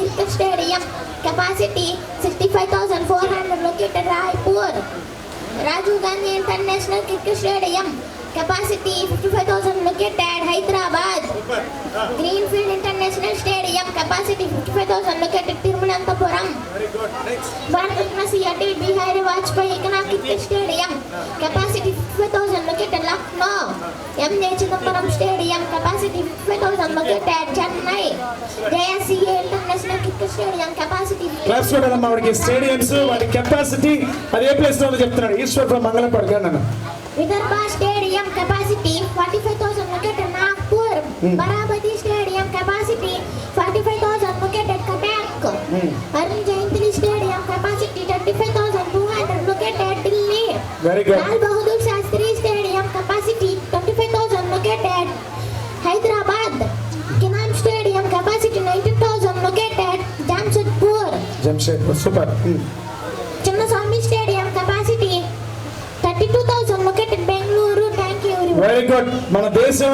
Cricket Stadium, capacity 65,400, located Raipur. Rajiv Gandhi International Cricket Stadium, capacity 55,000, located Hyderabad. Greenfield International Stadium, capacity 55,000, located Thiruvananthapuram. Bharatratna Sri Atal Bihari Vajpayee Economic Cricket Stadium, capacity 55,000, located Lucknow. M.J. Chidambaram Stadium, capacity 55,000, located Chennai. JSCA International Cricket Stadium, capacity class చూడాలమ్మ వాడికి stadiums వాటి capacity అది ఏ place లో చెప్తున్నాడు. Eshwar from మంగళపాడు గాను. Vidarbha Stadium, capacity 45,000, located Nagpur. Baramati Stadium, capacity 45,000, located Cuttack. Arun Jayantini Stadium, capacity 35,200, located Delhi. Very good. Lal Bahadur Shastri Stadium, capacity 25,000, located Hyderabad. Kinam Stadium, capacity 19,000, located Jamshedpur. Jamshedpur super. Chinnaswamy Stadium, capacity 32,000, located Bengaluru. Thank you. Very good. మన దేశం